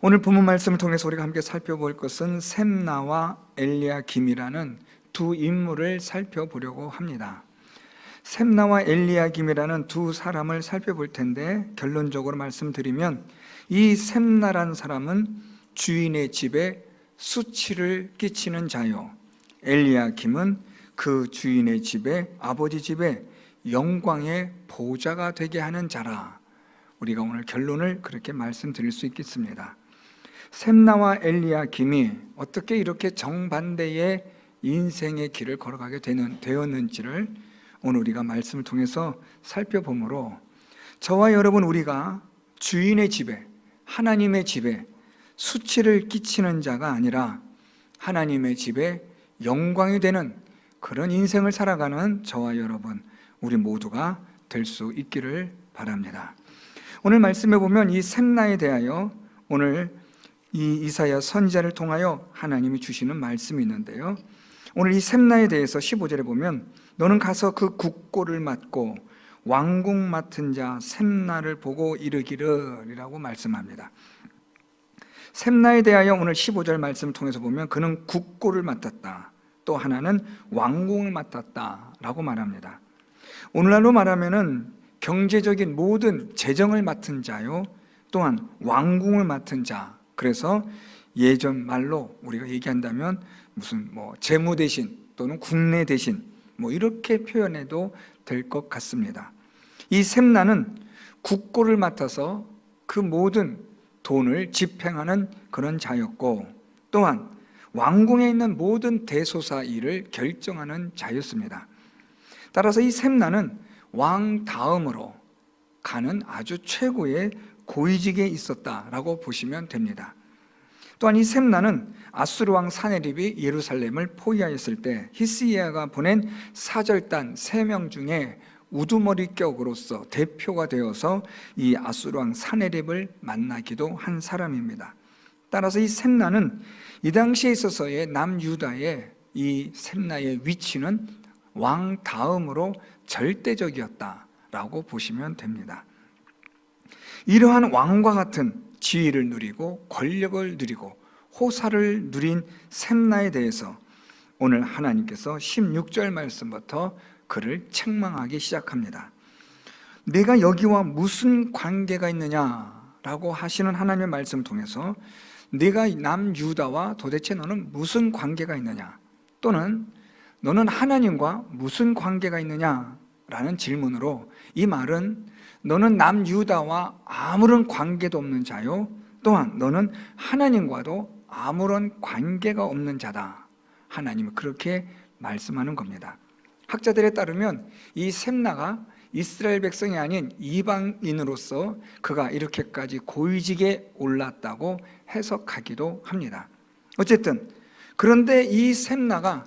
오늘 본문 말씀을 통해서 우리가 함께 살펴볼 것은 셈나와 엘리야김이라는 두 인물을 살펴보려고 합니다. 셈나와 엘리야김이라는 두 사람을 살펴볼 텐데, 결론적으로 말씀드리면 이 셈나란 사람은 주인의 집에 수치를 끼치는 자요, 엘리야김은 그 주인의 집에, 아버지 집에 영광의 보좌가 되게 하는 자라. 우리가 오늘 결론을 그렇게 말씀드릴 수 있겠습니다. 셈나와 엘리야김이 어떻게 이렇게 정반대의 인생의 길을 걸어가게 되었는지를 오늘 우리가 말씀을 통해서 살펴보므로, 저와 여러분, 우리가 주인의 집에, 하나님의 집에 수치를 끼치는 자가 아니라 하나님의 집에 영광이 되는 그런 인생을 살아가는 저와 여러분, 우리 모두가 될 수 있기를 바랍니다. 오늘 말씀에 보면 이 셈나에 대하여 오늘 이 이사야 선지자를 통하여 하나님이 주시는 말씀이 있는데요, 오늘 이 셈나에 대해서 15절에 보면 너는 가서 그 국고를 맡고 왕궁 맡은 자 셈나를 보고 이르기를 이라고 말씀합니다. 셈나에 대하여 오늘 15절 말씀을 통해서 보면 그는 국고를 맡았다, 또 하나는 왕궁을 맡았다 라고 말합니다. 오늘날로 말하면 경제적인 모든 재정을 맡은 자요, 또한 왕궁을 맡은 자. 그래서 예전 말로 우리가 얘기한다면 무슨 재무 대신 또는 국내 대신 이렇게 표현해도 될 것 같습니다. 이 셈나는 국고를 맡아서 그 모든 돈을 집행하는 그런 자였고, 또한 왕궁에 있는 모든 대소사 일을 결정하는 자였습니다. 따라서 이 셈나는 왕 다음으로 가는 아주 최고의 고위직에 있었다라고 보시면 됩니다. 또한 이 셈나는 아수르 왕 사네립이 예루살렘을 포위하였을 때 히스기야가 보낸 사절단 3명 중에 우두머리격으로서 대표가 되어서 이 아수르 왕 사네립을 만나기도 한 사람입니다. 따라서 이 셈나는 이 당시에 있어서의 남유다의 이 셈나의 위치는 왕 다음으로 절대적이었다라고 보시면 됩니다. 이러한 왕과 같은 지위를 누리고 권력을 누리고 호사를 누린 셈나에 대해서 오늘 하나님께서 16절 말씀부터 그를 책망하기 시작합니다. 내가 여기와 무슨 관계가 있느냐라고 하시는 하나님의 말씀을 통해서 네가 남유다와 도대체 너는 무슨 관계가 있느냐, 또는 너는 하나님과 무슨 관계가 있느냐라는 질문으로, 이 말은 너는 남유다와 아무런 관계도 없는 자요, 또한 너는 하나님과도 아무런 관계가 없는 자다. 하나님은 그렇게 말씀하는 겁니다. 학자들에 따르면 이 셈나가 이스라엘 백성이 아닌 이방인으로서 그가 이렇게까지 고위직에 올랐다고 해석하기도 합니다. 어쨌든 그런데 이 셈나가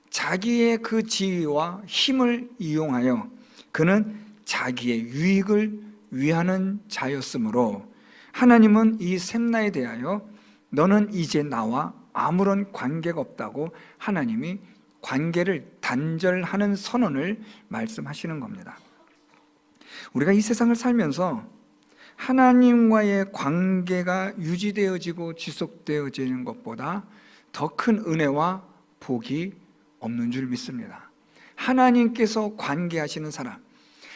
자기의 그 지위와 힘을 이용하여 그는 자기의 유익을 위하는 자였으므로 하나님은 이 셈나에 대하여 너는 이제 나와 아무런 관계가 없다고 하나님이 관계를 단절하는 선언을 말씀하시는 겁니다. 우리가 이 세상을 살면서 하나님과의 관계가 유지되어지고 지속되어지는 것보다 더 큰 은혜와 복이 없는 줄 믿습니다. 하나님께서 관계하시는 사람,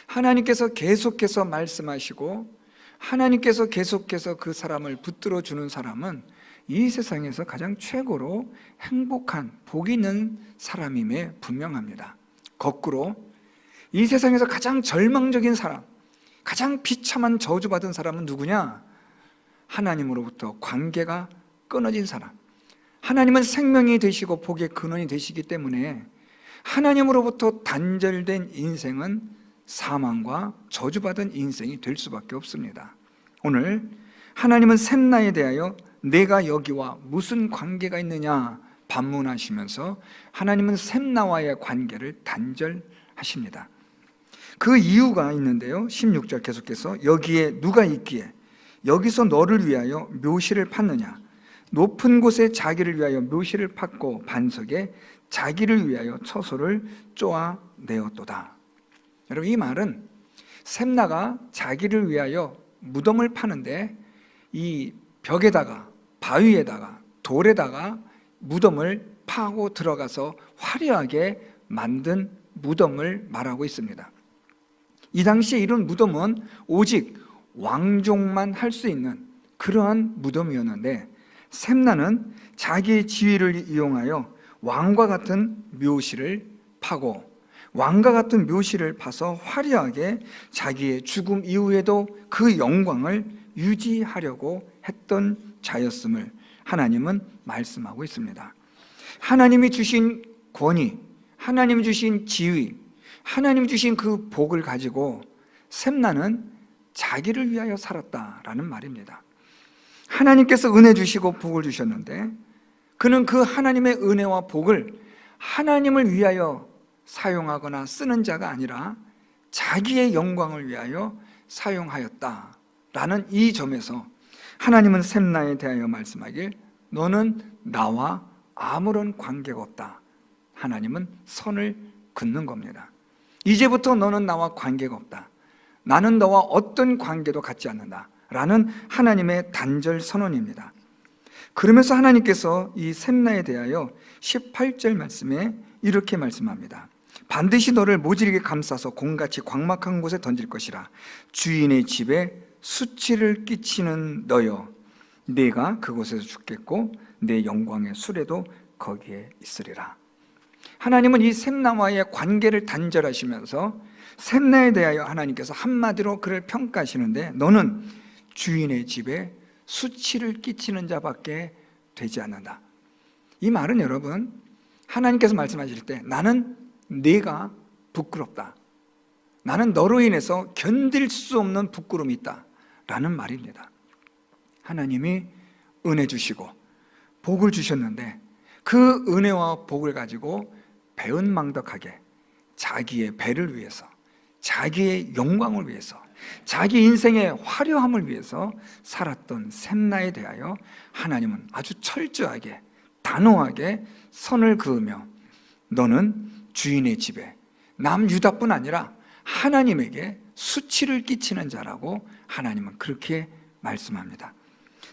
하나님께서 계속해서 말씀하시고 하나님께서 계속해서 그 사람을 붙들어 주는 사람은 이 세상에서 가장 최고로 행복한 복이 있는 사람임에 분명합니다. 거꾸로 이 세상에서 가장 절망적인 사람, 가장 비참한 저주받은 사람은 누구냐? 하나님으로부터 관계가 끊어진 사람. 하나님은 생명이 되시고 복의 근원이 되시기 때문에 하나님으로부터 단절된 인생은 사망과 저주받은 인생이 될 수밖에 없습니다. 오늘 하나님은 셈나에 대하여 내가 여기와 무슨 관계가 있느냐 반문하시면서 하나님은 셈나와의 관계를 단절하십니다. 그 이유가 있는데요, 16절 계속해서 여기에 누가 있기에 여기서 너를 위하여 묘시를 팠느냐, 높은 곳에 자기를 위하여 묘시를 팠고 반석에 자기를 위하여 처소를 쪼아내었도다. 여러분, 이 말은 셈나가 자기를 위하여 무덤을 파는데 이 벽에다가 바위에다가 돌에다가 무덤을 파고 들어가서 화려하게 만든 무덤을 말하고 있습니다. 이 당시에 이런 무덤은 오직 왕족만 할 수 있는 그러한 무덤이었는데, 샘나는 자기의 지위를 이용하여 왕과 같은 묘실을 파고 왕과 같은 묘실을 파서 화려하게 자기의 죽음 이후에도 그 영광을 유지하려고 했던 자였음을 하나님은 말씀하고 있습니다. 하나님이 주신 권위, 하나님이 주신 지위, 하나님이 주신 그 복을 가지고 샘나는 자기를 위하여 살았다라는 말입니다. 하나님께서 은혜 주시고 복을 주셨는데 그는 그 하나님의 은혜와 복을 하나님을 위하여 사용하거나 쓰는 자가 아니라 자기의 영광을 위하여 사용하였다라는 이 점에서 하나님은 샘나에 대하여 말씀하길 너는 나와 아무런 관계가 없다. 하나님은 선을 긋는 겁니다. 이제부터 너는 나와 관계가 없다. 나는 너와 어떤 관계도 갖지 않는다 라는 하나님의 단절 선언입니다. 그러면서 하나님께서 이 샘나에 대하여 18절 말씀에 이렇게 말씀합니다. 반드시 너를 모질게 감싸서 공같이 광막한 곳에 던질 것이라. 주인의 집에 수치를 끼치는 너여, 네가 그곳에서 죽겠고 내 영광의 수레도 거기에 있으리라. 하나님은 이 샘나와의 관계를 단절하시면서 샘나에 대하여 하나님께서 한마디로 그를 평가하시는데 너는 주인의 집에 수치를 끼치는 자밖에 되지 않는다. 이 말은 여러분, 하나님께서 말씀하실 때 나는 네가 부끄럽다, 나는 너로 인해서 견딜 수 없는 부끄러움이 있다 라는 말입니다. 하나님이 은혜 주시고 복을 주셨는데 그 은혜와 복을 가지고 배은망덕하게 자기의 배를 위해서, 자기의 영광을 위해서, 자기 인생의 화려함을 위해서 살았던 샘나에 대하여 하나님은 아주 철저하게 단호하게 선을 그으며 너는 주인의 집에 남유다뿐 아니라 하나님에게 수치를 끼치는 자라고 하나님은 그렇게 말씀합니다.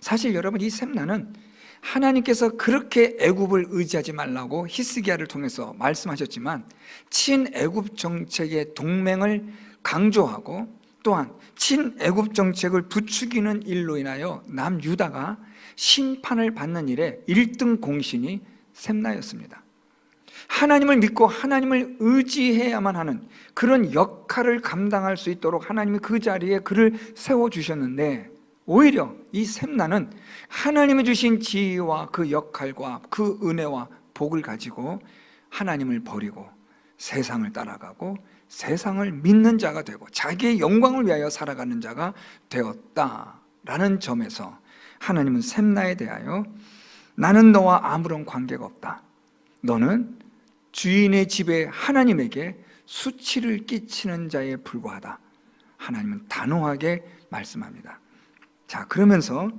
사실 여러분, 이 샘나는 하나님께서 그렇게 애굽을 의지하지 말라고 히스기야를 통해서 말씀하셨지만 친애굽 정책의 동맹을 강조하고 또한 친애굽 정책을 부추기는 일로 인하여 남유다가 심판을 받는 일에 1등 공신이 샘나였습니다. 하나님을 믿고 하나님을 의지해야만 하는 그런 역할을 감당할 수 있도록 하나님이 그 자리에 그를 세워주셨는데 오히려 이 샘나는 하나님이 주신 지위와 그 역할과 그 은혜와 복을 가지고 하나님을 버리고 세상을 따라가고 세상을 믿는 자가 되고 자기의 영광을 위하여 살아가는 자가 되었다라는 점에서 하나님은 샘나에 대하여 나는 너와 아무런 관계가 없다. 너는 주인의 집에 하나님에게 수치를 끼치는 자에 불과하다. 하나님은 단호하게 말씀합니다. 자, 그러면서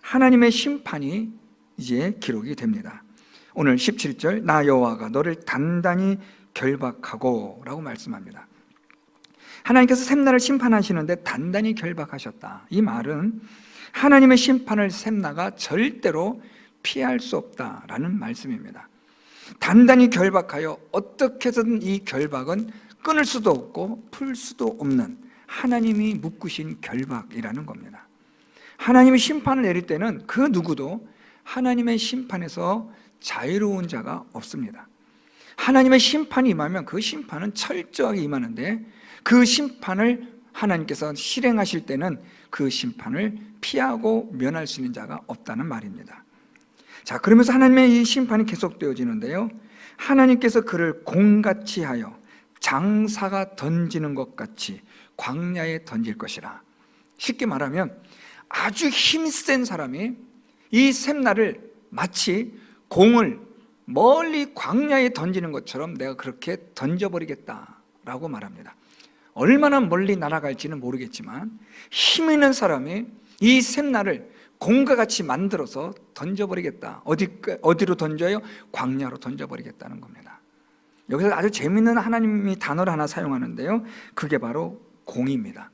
하나님의 심판이 이제 기록이 됩니다. 오늘 17절 나 여호와가 너를 단단히 결박하고 라고 말씀합니다. 하나님께서 샘나를 심판하시는데 단단히 결박하셨다. 이 말은 하나님의 심판을 샘나가 절대로 피할 수 없다라는 말씀입니다. 단단히 결박하여 어떻게 해서든 이 결박은 끊을 수도 없고 풀 수도 없는 하나님이 묶으신 결박이라는 겁니다. 하나님이 심판을 내릴 때는 그 누구도 하나님의 심판에서 자유로운 자가 없습니다. 하나님의 심판이 임하면 그 심판은 철저하게 임하는데 그 심판을 하나님께서 실행하실 때는 그 심판을 피하고 면할 수 있는 자가 없다는 말입니다. 자, 그러면서 하나님의 이 심판이 계속되어지는데요, 하나님께서 그를 공같이 하여 장사가 던지는 것 같이 광야에 던질 것이라. 쉽게 말하면 아주 힘센 사람이 이 샘나를 마치 공을 멀리 광야에 던지는 것처럼 내가 그렇게 던져버리겠다라고 말합니다. 얼마나 멀리 날아갈지는 모르겠지만 힘 있는 사람이 이 샘나를 공과 같이 만들어서 던져버리겠다. 어디로 던져요? 광야로 던져버리겠다는 겁니다. 여기서 아주 재미있는 하나님이 단어를 하나 사용하는데요, 그게 바로 공입니다.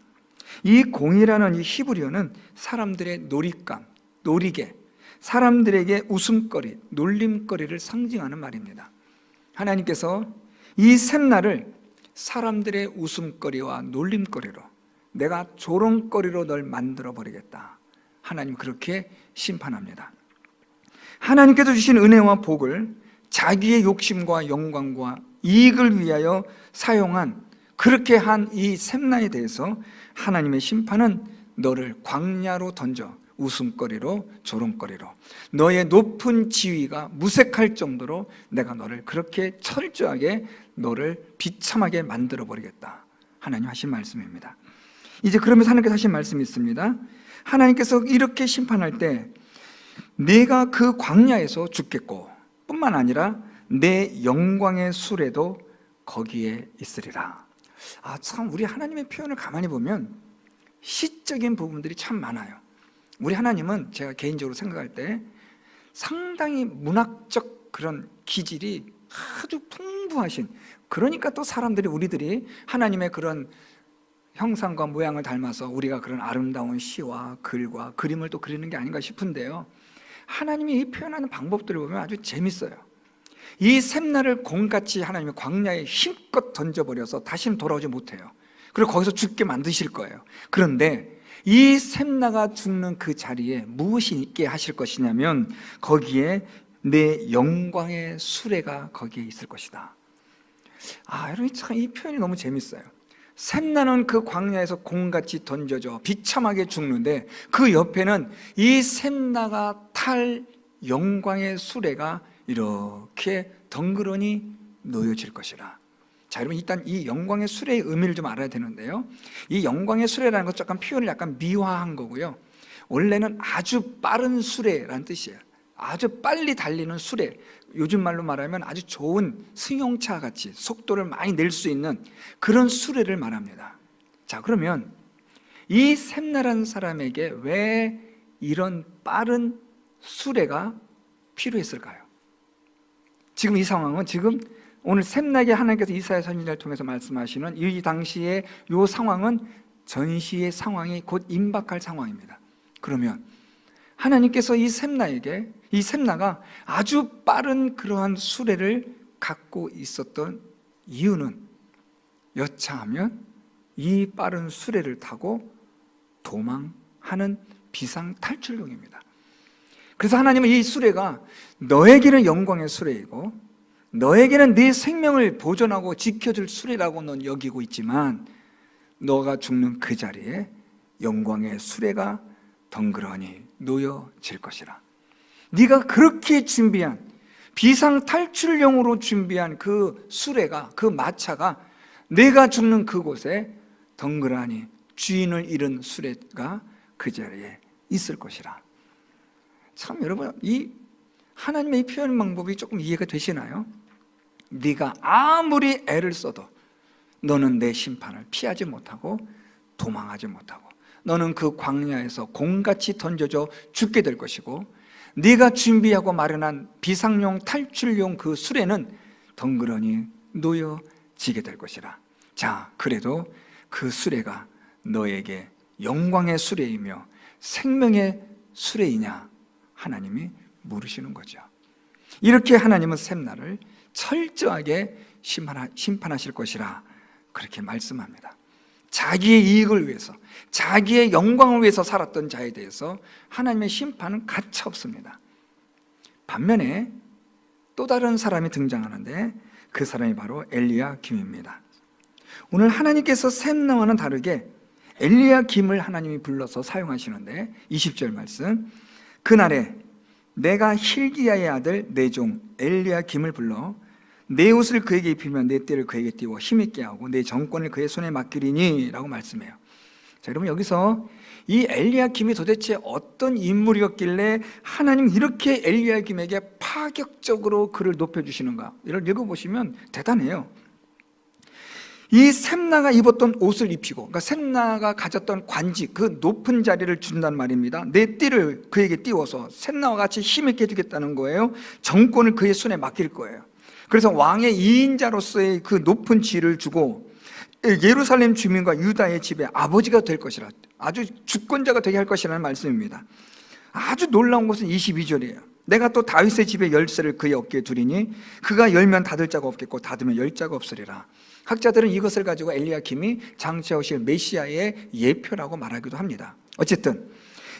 이 공이라는 이 히브리어는 사람들의 놀잇감, 놀이개, 사람들에게 웃음거리, 놀림거리를 상징하는 말입니다. 하나님께서 이 샘날을 사람들의 웃음거리와 놀림거리로, 내가 조롱거리로 널 만들어 버리겠다. 하나님 그렇게 심판합니다. 하나님께서 주신 은혜와 복을 자기의 욕심과 영광과 이익을 위하여 사용한, 그렇게 한 이 샘나에 대해서 하나님의 심판은 너를 광야로 던져 웃음거리로, 조롱거리로, 너의 높은 지위가 무색할 정도로 내가 너를 그렇게 철저하게, 너를 비참하게 만들어 버리겠다. 하나님 하신 말씀입니다. 이제 그러면서 하나님께서 하신 말씀이 있습니다. 하나님께서 이렇게 심판할 때 내가 그 광야에서 죽겠고, 뿐만 아니라 내 영광의 수레도 거기에 있으리라. 참 우리 하나님의 표현을 가만히 보면 시적인 부분들이 참 많아요. 우리 하나님은 제가 개인적으로 생각할 때 상당히 문학적 그런 기질이 아주 풍부하신, 그러니까 또 사람들이, 우리들이 하나님의 그런 형상과 모양을 닮아서 우리가 그런 아름다운 시와 글과 그림을 또 그리는 게 아닌가 싶은데요, 하나님이 이 표현하는 방법들을 보면 아주 재밌어요. 이 샘날을 공같이 하나님이 광야에 힘껏 던져버려서 다시는 돌아오지 못해요. 그리고 거기서 죽게 만드실 거예요. 그런데 이 샘나가 죽는 그 자리에 무엇이 있게 하실 것이냐면, 거기에 내 영광의 수레가 거기에 있을 것이다. 여러분 참 이 표현이 너무 재밌어요. 샘나는 그 광야에서 공같이 던져져 비참하게 죽는데, 그 옆에는 이 샘나가 탈 영광의 수레가 이렇게 덩그러니 놓여질 것이라. 자, 여러분 일단 이 영광의 수레의 의미를 좀 알아야 되는데요, 이 영광의 수레라는 것 약간 표현을 약간 미화한 거고요. 원래는 아주 빠른 수레라는 뜻이에요. 아주 빨리 달리는 수레, 요즘 말로 말하면 아주 좋은 승용차 같이 속도를 많이 낼 수 있는 그런 수레를 말합니다. 자, 그러면 이 샘나라는 사람에게 왜 이런 빠른 수레가 필요했을까요? 지금 이 상황은, 지금 오늘 샘나게 하나님께서 이사야 선지자를 통해서 말씀하시는 이 당시의 이 상황은 전시의 상황이 곧 임박할 상황입니다. 그러면 하나님께서 이 샘나에게, 이 샘나가 아주 빠른 그러한 수레를 갖고 있었던 이유는 여차하면 이 빠른 수레를 타고 도망하는 비상 탈출용입니다. 그래서 하나님은 이 수레가 너에게는 영광의 수레이고 너에게는 네 생명을 보존하고 지켜줄 수레라고 넌 여기고 있지만, 너가 죽는 그 자리에 영광의 수레가 덩그러니 놓여질 것이라. 네가 그렇게 준비한, 비상 탈출용으로 준비한 그 수레가, 그 마차가 내가 죽는 그곳에 덩그러니 주인을 잃은 수레가 그 자리에 있을 것이라. 참 여러분, 이 하나님의 이 표현 방법이 조금 이해가 되시나요? 네가 아무리 애를 써도 너는 내 심판을 피하지 못하고 도망하지 못하고, 너는 그 광야에서 공같이 던져져 죽게 될 것이고, 네가 준비하고 마련한 비상용 탈출용 그 수레는 덩그러니 놓여지게 될 것이라. 자, 그래도 그 수레가 너에게 영광의 수레이며 생명의 수레이냐? 하나님이 물으시는 거죠. 이렇게 하나님은 샘나를 철저하게 심판하실 것이라 그렇게 말씀합니다. 자기의 이익을 위해서, 자기의 영광을 위해서 살았던 자에 대해서 하나님의 심판은 가차 없습니다. 반면에 또 다른 사람이 등장하는데, 그 사람이 바로 엘리야김입니다. 오늘 하나님께서 샘나와는 다르게 엘리야김을 하나님이 불러서 사용하시는데, 20절 말씀, 그날에 내가 힐기야의 아들 내 종 엘리야김을 불러 내 옷을 그에게 입히며 내 띠를 그에게 띄워 힘있게 하고 내 정권을 그의 손에 맡기리니 라고 말씀해요. 자, 여러분 여기서 이 엘리야김이 도대체 어떤 인물이었길래 하나님 이렇게 엘리야김에게 파격적으로 그를 높여주시는가, 이걸 읽어보시면 대단해요. 이 샘나가 입었던 옷을 입히고, 그러니까 샘나가 가졌던 관직, 그 높은 자리를 준단 말입니다. 내 띠를 그에게 띄워서 샘나와 같이 힘있게 해주겠다는 거예요. 정권을 그의 손에 맡길 거예요. 그래서 왕의 2인자로서의 그 높은 지위를 주고 예루살렘 주민과 유다의 집의 아버지가 될 것이라, 아주 주권자가 되게 할 것이라는 말씀입니다. 아주 놀라운 것은 22절이에요. 내가 또 다윗의 집의 열쇠를 그의 어깨에 두리니 그가 열면 닫을 자가 없겠고 닫으면 열 자가 없으리라. 학자들은 이것을 가지고 엘리야김이 장차오실 메시아의 예표라고 말하기도 합니다. 어쨌든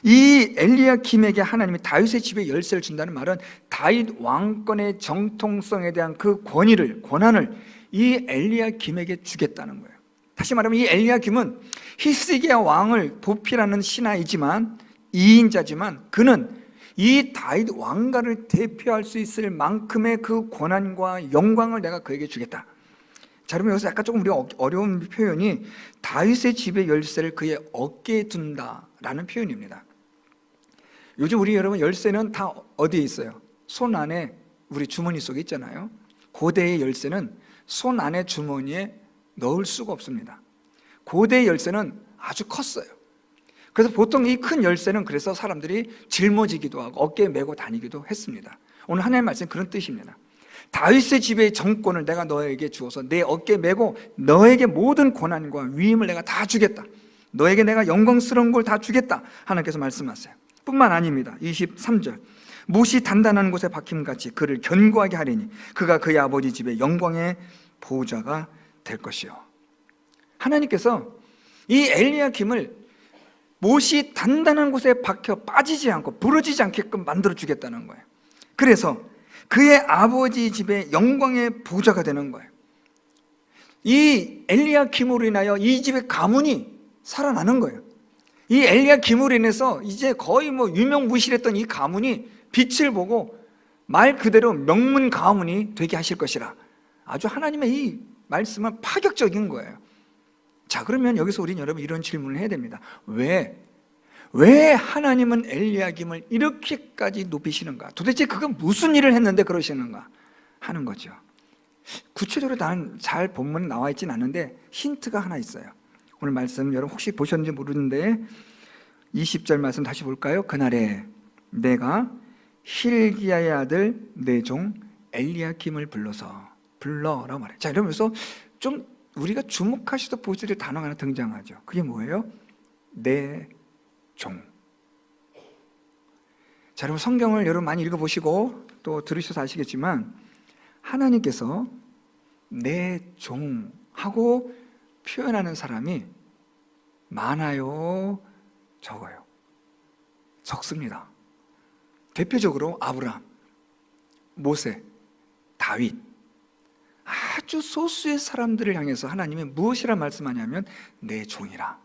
이 엘리야김에게 하나님이 다윗의 집의 열쇠를 준다는 말은 다윗 왕권의 정통성에 대한 그 권한을 이 엘리야김에게 주겠다는 거예요. 다시 말하면 이 엘리야김은 히스기야 왕을 보필하는 신하이지만 2인자지만 그는 이 다윗 왕가를 대표할 수 있을 만큼의 그 권한과 영광을 내가 그에게 주겠다. 자, 여러분 여기서 약간 조금 우리가 어려운 표현이 다윗의 집의 열쇠를 그의 어깨에 둔다라는 표현입니다. 요즘 우리 여러분 열쇠는 다 어디에 있어요? 손 안에 우리 주머니 속에 있잖아요. 고대의 열쇠는 손 안에 주머니에 넣을 수가 없습니다. 고대의 열쇠는 아주 컸어요. 그래서 보통 이 큰 열쇠는 그래서 사람들이 짊어지기도 하고 어깨에 메고 다니기도 했습니다. 오늘 하나님의 말씀은 그런 뜻입니다. 다윗의 집의 정권을 내가 너에게 주어서 내 어깨에 메고 너에게 모든 권한과 위임을 내가 다 주겠다. 너에게 내가 영광스러운 걸 다 주겠다. 하나님께서 말씀하세요. 뿐만 아닙니다. 23절 못이 단단한 곳에 박힘같이 그를 견고하게 하리니 그가 그의 아버지 집의 영광의 보호자가 될 것이요. 하나님께서 이 엘리야김을 못이 단단한 곳에 박혀 빠지지 않고 부러지지 않게끔 만들어 주겠다는 거예요. 그래서 그의 아버지 집의 영광의 보호자가 되는 거예요. 이 엘리야김으로 인하여 이 집의 가문이 살아나는 거예요. 이 엘리야김으로 인해서 이제 거의 유명무실했던 이 가문이 빛을 보고 말 그대로 명문 가문이 되게 하실 것이라. 아주 하나님의 이 말씀은 파격적인 거예요. 자, 그러면 여기서 우리는 여러분 이런 질문을 해야 됩니다. 왜 하나님은 엘리야김을 이렇게까지 높이시는가? 도대체 그건 무슨 일을 했는데 그러시는가 하는 거죠. 구체적으로 나는 잘 본문에 나와 있진 않은데 힌트가 하나 있어요. 오늘 말씀 여러분 혹시 보셨는지 모르는데 20절 말씀 다시 볼까요? 그날에 내가 힐기야의 아들 내 종 엘리야김을 불러라고 말해요. 자, 이러면서 좀 우리가 주목하시도 보셔야 될 단어가 하나 등장하죠. 그게 뭐예요? 내 종. 자, 여러분 성경을 여러분 많이 읽어보시고 또 들으셔서 아시겠지만 하나님께서 내 종하고 표현하는 사람이 많아요? 적어요? 적습니다. 대표적으로 아브라함, 모세, 다윗, 아주 소수의 사람들을 향해서 하나님이 무엇이라 말씀하냐면 내 종이라.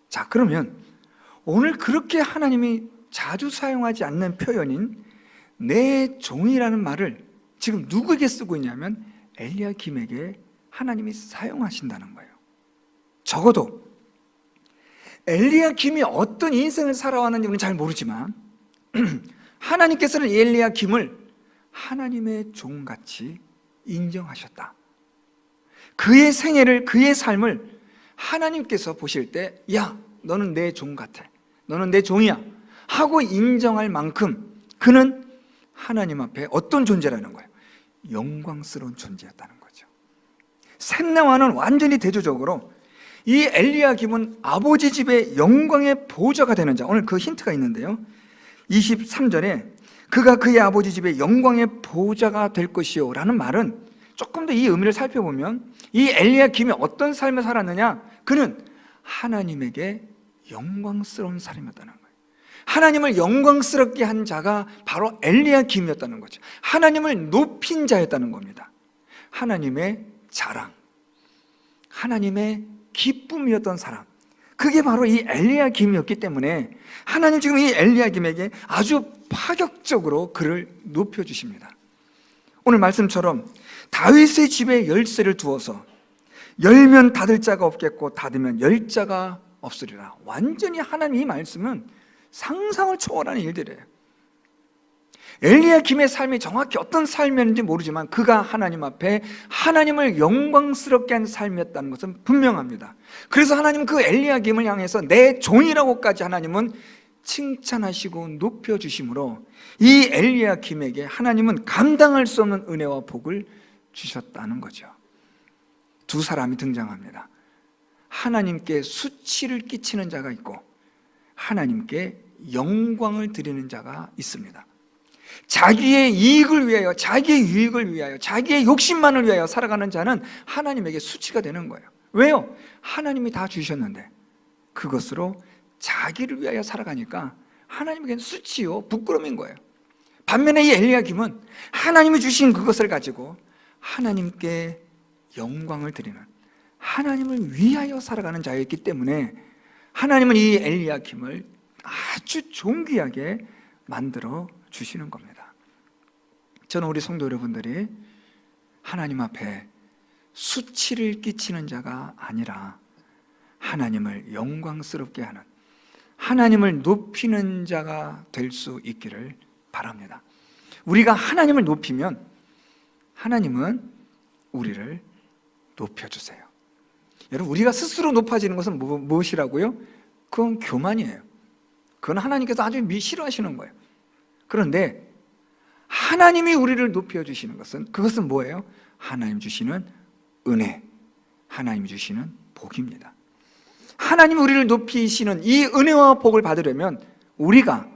자, 그러면 오늘 그렇게 하나님이 자주 사용하지 않는 표현인 내 종이라는 말을 지금 누구에게 쓰고 있냐면 엘리야김에게 하나님이 사용하신다는 거예요. 적어도 엘리야김이 어떤 인생을 살아왔는지 우리는 잘 모르지만 하나님께서는 엘리야김을 하나님의 종같이 인정하셨다. 그의 생애를, 그의 삶을 하나님께서 보실 때, 야, 너는 내 종 같아, 너는 내 종이야 하고 인정할 만큼 그는 하나님 앞에 어떤 존재라는 거예요? 영광스러운 존재였다는 거죠. 셋나와는 완전히 대조적으로 이 엘리야김은 아버지 집의 영광의 보호자가 되는 자. 오늘 그 힌트가 있는데요, 23절에 그가 그의 아버지 집의 영광의 보호자가 될 것이요 라는 말은 조금 더 이 의미를 살펴보면 이 엘리야김이 어떤 삶을 살았느냐, 그는 하나님에게 영광스러운 사람이었다는 거예요. 하나님을 영광스럽게 한 자가 바로 엘리야김이었다는 거죠. 하나님을 높인 자였다는 겁니다. 하나님의 자랑, 하나님의 기쁨이었던 사람, 그게 바로 이 엘리야김이었기 때문에 하나님 지금 이 엘리야김에게 아주 파격적으로 그를 높여주십니다. 오늘 말씀처럼 다윗의 집에 열쇠를 두어서 열면 닫을 자가 없겠고 닫으면 열 자가 없으리라. 완전히 하나님 이 말씀은 상상을 초월하는 일들이에요. 엘리야김의 삶이 정확히 어떤 삶이었는지 모르지만 그가 하나님 앞에 하나님을 영광스럽게 한 삶이었다는 것은 분명합니다. 그래서 하나님은 그 엘리야김을 향해서 내 종이라고까지 하나님은 칭찬하시고 높여주심으로 이 엘리야김에게 하나님은 감당할 수 없는 은혜와 복을 주셨다는 거죠. 두 사람이 등장합니다. 하나님께 수치를 끼치는 자가 있고 하나님께 영광을 드리는 자가 있습니다. 자기의 이익을 위하여, 자기의 유익을 위하여, 자기의 욕심만을 위하여 살아가는 자는 하나님에게 수치가 되는 거예요. 왜요? 하나님이 다 주셨는데 그것으로 자기를 위하여 살아가니까 하나님에게는 수치요, 부끄러움인 거예요. 반면에 이 엘리야김은 하나님이 주신 그것을 가지고 하나님께 영광을 드리는, 하나님을 위하여 살아가는 자였기 때문에 하나님은 이 엘리야김을 아주 존귀하게 만들어 주시는 겁니다. 저는 우리 성도 여러분들이 하나님 앞에 수치를 끼치는 자가 아니라 하나님을 영광스럽게 하는, 하나님을 높이는 자가 될 수 있기를 바랍니다. 우리가 하나님을 높이면 하나님은 우리를 높여주세요. 여러분, 우리가 스스로 높아지는 것은 무엇이라고요? 그건 교만이에요. 그건 하나님께서 아주 싫어하시는 거예요. 그런데 하나님이 우리를 높여주시는 것은, 그것은 뭐예요? 하나님 주시는 은혜, 하나님 주시는 복입니다. 하나님이 우리를 높이시는 이 은혜와 복을 받으려면 우리가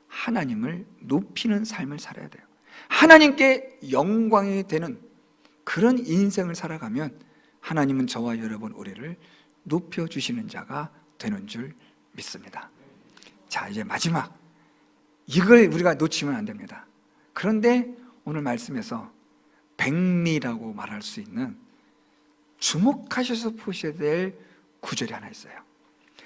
하나님을 높이는 삶을 살아야 돼요. 하나님께 영광이 되는 그런 인생을 살아가면 하나님은 저와 여러분 우리를 높여주시는 자가 되는 줄 믿습니다. 자, 이제 마지막, 이걸 우리가 놓치면 안 됩니다. 그런데 오늘 말씀에서 백미라고 말할 수 있는, 주목하셔서 보셔야 될 구절이 하나 있어요.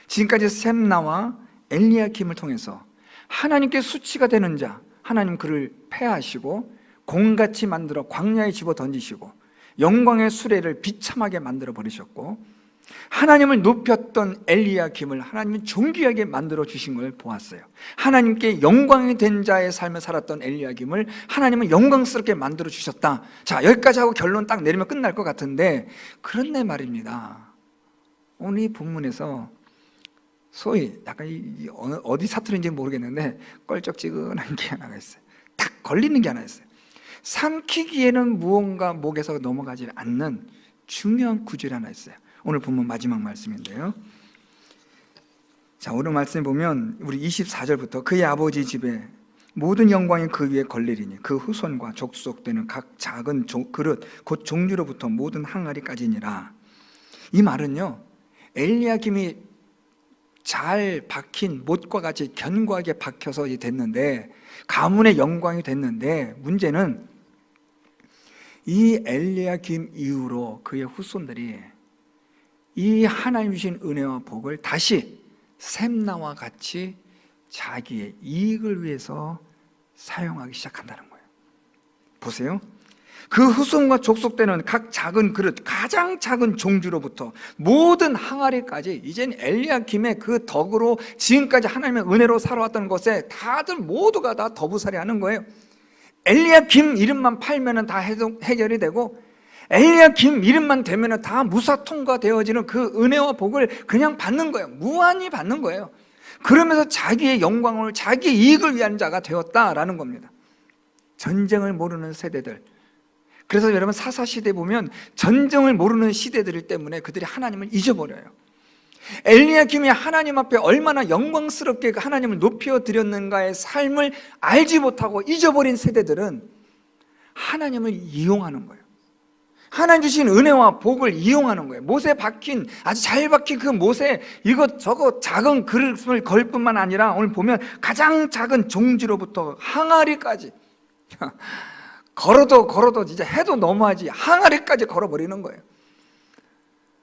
지금까지 셈나와 엘리야김을 통해서 하나님께 수치가 되는 자, 하나님 그를 폐하시고 공같이 만들어 광야에 집어 던지시고 영광의 수레를 비참하게 만들어 버리셨고, 하나님을 높였던 엘리야김을 하나님은 존귀하게 만들어 주신 걸 보았어요. 하나님께 영광이 된 자의 삶을 살았던 엘리야김을 하나님은 영광스럽게 만들어 주셨다. 자, 여기까지 하고 결론 딱 내리면 끝날 것 같은데, 그런데 말입니다, 오늘 이 본문에서 소위 약간 어디 사투리인지 모르겠는데 껄쩍지근한 게 하나가 있어요. 딱 걸리는 게 하나 있어요. 삼키기에는 무언가 목에서 넘어가지 않는 중요한 구절이 하나 있어요. 오늘 본문 마지막 말씀인데요. 자, 오늘 말씀 보면 우리 24절부터 그의 아버지 집에 모든 영광이 그 위에 걸리리니 그 후손과 족속되는 각 작은 그릇 곧 종류로부터 모든 항아리까지니라. 이 말은요, 엘리야김이 잘 박힌 못과 같이 견고하게 박혀서 됐는데, 가문의 영광이 됐는데, 문제는 이 엘리야김 이후로 그의 후손들이 이 하나님 주신 은혜와 복을 다시 셈나와 같이 자기의 이익을 위해서 사용하기 시작한다는 거예요. 보세요. 그 후손과 족속되는 각 작은 그릇, 가장 작은 종주로부터 모든 항아리까지, 이젠 엘리야김의 그 덕으로 지금까지 하나님의 은혜로 살아왔던 것에 다들 모두가 다 더부살이 하는 거예요. 엘리야김 이름만 팔면은 다 해결이 되고, 엘리야김 이름만 되면은 다 무사 통과되어지는 그 은혜와 복을 그냥 받는 거예요. 무한히 받는 거예요. 그러면서 자기의 영광을, 자기 이익을 위한 자가 되었다라는 겁니다. 전쟁을 모르는 세대들, 그래서 여러분 사사시대 보면 전쟁을 모르는 시대들 때문에 그들이 하나님을 잊어버려요. 엘리야김이 하나님 앞에 얼마나 영광스럽게 하나님을 높여드렸는가의 삶을 알지 못하고 잊어버린 세대들은 하나님을 이용하는 거예요. 하나님 주신 은혜와 복을 이용하는 거예요. 못에 박힌, 아주 잘 박힌 그 못에 이것저것 작은 그릇을 걸 뿐만 아니라 오늘 보면 가장 작은 종지로부터 항아리까지 걸어도 진짜 해도 너무하지, 항아리까지 걸어버리는 거예요.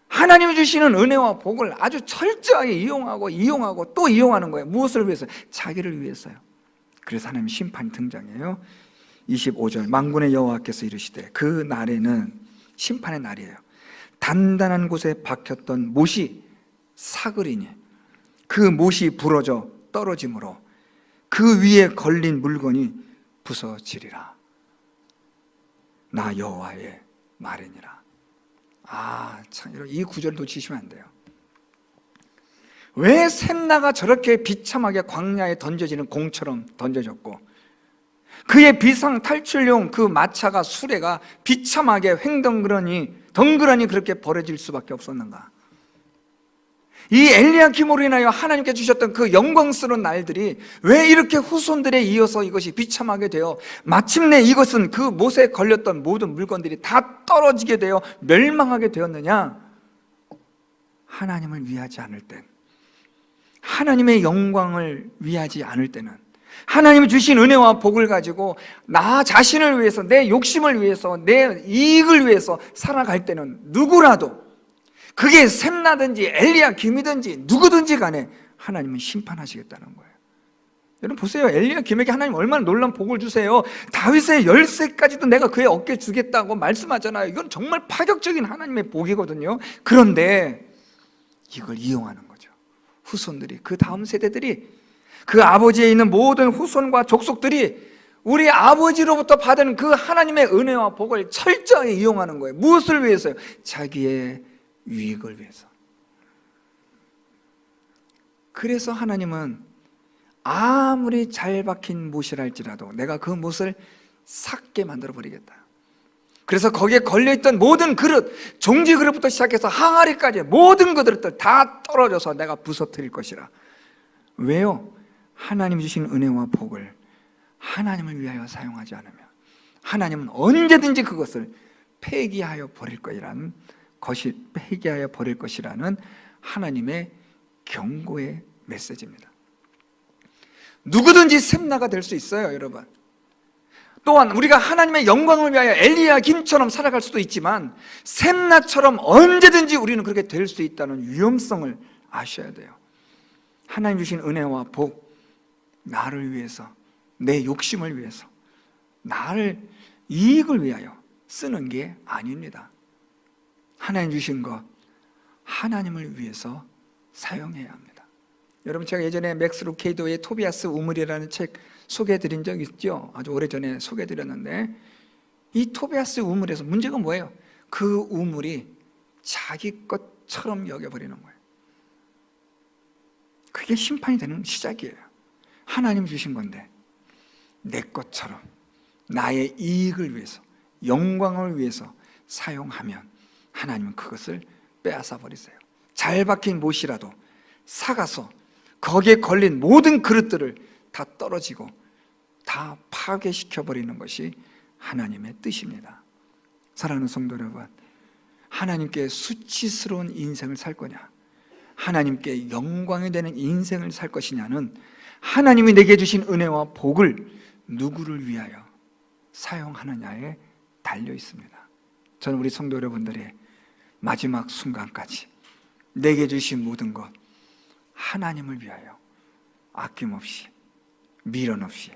하나님이 주시는 은혜와 복을 아주 철저하게 이용하고 또 이용하는 거예요. 무엇을 위해서? 자기를 위해서요. 그래서 하나님 심판이 등장해요. 25절, 만군의 여호와께서 이르시되 그 날에는, 심판의 날이에요, 단단한 곳에 박혔던 못이 사그리니 그 못이 부러져 떨어짐으로 그 위에 걸린 물건이 부서지리라. 나 여호와의 말이니라. 참, 이 구절을 놓치시면 안 돼요. 왜 셈나가 저렇게 비참하게 광야에 던져지는 공처럼 던져졌고, 그의 비상 탈출용 그 마차가, 수레가 비참하게 덩그러니 그렇게 버려질 수밖에 없었는가? 이 엘리야김으로 인하여 하나님께 주셨던 그 영광스러운 날들이 왜 이렇게 후손들에 이어서 이것이 비참하게 되어 마침내 이것은 그 못에 걸렸던 모든 물건들이 다 떨어지게 되어 멸망하게 되었느냐? 하나님을 위하지 않을 땐, 하나님의 영광을 위하지 않을 때는, 하나님이 주신 은혜와 복을 가지고 나 자신을 위해서, 내 욕심을 위해서, 내 이익을 위해서 살아갈 때는 누구라도, 그게 샘나든지 엘리야김이든지 누구든지 간에 하나님은 심판하시겠다는 거예요. 여러분 보세요. 엘리야김에게 하나님 얼마나 놀라운 복을 주세요. 다윗의 열쇠까지도 내가 그의 어깨에 주겠다고 말씀하잖아요. 이건 정말 파격적인 하나님의 복이거든요. 그런데 이걸 이용하는 거죠. 후손들이, 그 다음 세대들이, 그 아버지에 있는 모든 후손과 족속들이 우리 아버지로부터 받은 그 하나님의 은혜와 복을 철저히 이용하는 거예요. 무엇을 위해서요? 자기의 유익을 위해서. 그래서 하나님은 아무리 잘 박힌 못이랄지라도 내가 그 못을 삭게 만들어 버리겠다. 그래서 거기에 걸려있던 모든 그릇, 종지 그릇부터 시작해서 항아리까지 모든 그릇들 다 떨어져서 내가 부서뜨릴 것이라. 왜요? 하나님이 주신 은혜와 복을 하나님을 위하여 사용하지 않으면 하나님은 언제든지 그것을 폐기하여 버릴 것이라는 하나님의 경고의 메시지입니다. 누구든지 샘나가 될 수 있어요, 여러분. 또한 우리가 하나님의 영광을 위하여 엘리야김처럼 살아갈 수도 있지만 샘나처럼 언제든지 우리는 그렇게 될 수 있다는 위험성을 아셔야 돼요. 하나님 주신 은혜와 복, 나를 위해서, 내 욕심을 위해서, 나를 이익을 위하여 쓰는 게 아닙니다. 하나님 주신 것, 하나님을 위해서 사용해야 합니다. 여러분, 제가 예전에 맥스 루케이도의 토비아스 우물이라는 책 소개해드린 적 있죠? 아주 오래전에 소개해드렸는데, 이 토비아스 우물에서 문제가 뭐예요? 그 우물이 자기 것처럼 여겨버리는 거예요. 그게 심판이 되는 시작이에요. 하나님 주신 건데 내 것처럼 나의 이익을 위해서, 영광을 위해서 사용하면 하나님은 그것을 빼앗아 버리세요. 잘 박힌 못이라도 사가서 거기에 걸린 모든 그릇들을 다 떨어지고 다 파괴시켜 버리는 것이 하나님의 뜻입니다. 사랑하는 성도 여러분, 하나님께 수치스러운 인생을 살 거냐, 하나님께 영광이 되는 인생을 살 것이냐는 하나님이 내게 주신 은혜와 복을 누구를 위하여 사용하느냐에 달려 있습니다. 저는 우리 성도 여러분들의 마지막 순간까지 내게 주신 모든 것 하나님을 위하여 아낌없이, 미련 없이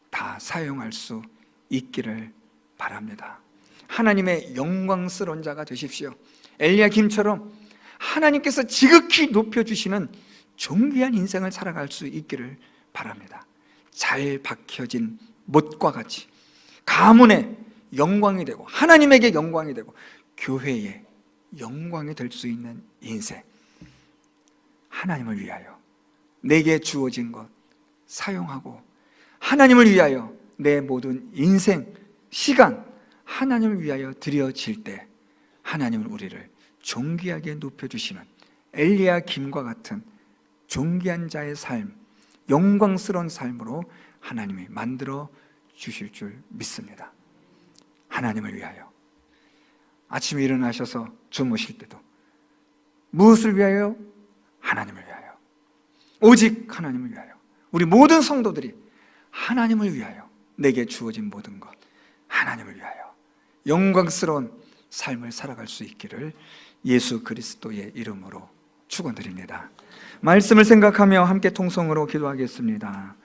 다 사용할 수 있기를 바랍니다. 하나님의 영광스러운 자가 되십시오. 엘리야김처럼 하나님께서 지극히 높여주시는 존귀한 인생을 살아갈 수 있기를 바랍니다. 잘 박혀진 못과 같이 가문의 영광이 되고 하나님에게 영광이 되고 교회의 영광이 될 수 있는 인생, 하나님을 위하여 내게 주어진 것 사용하고 하나님을 위하여 내 모든 인생, 시간 하나님을 위하여 드려질 때 하나님은 우리를 존귀하게 높여주시는 엘리야김과 같은 존귀한 자의 삶, 영광스러운 삶으로 하나님이 만들어 주실 줄 믿습니다. 하나님을 위하여 아침에 일어나셔서 주무실 때도 무엇을 위하여? 하나님을 위하여, 오직 하나님을 위하여. 우리 모든 성도들이 하나님을 위하여 내게 주어진 모든 것 하나님을 위하여 영광스러운 삶을 살아갈 수 있기를 예수 그리스도의 이름으로 축원드립니다. 말씀을 생각하며 함께 통성으로 기도하겠습니다.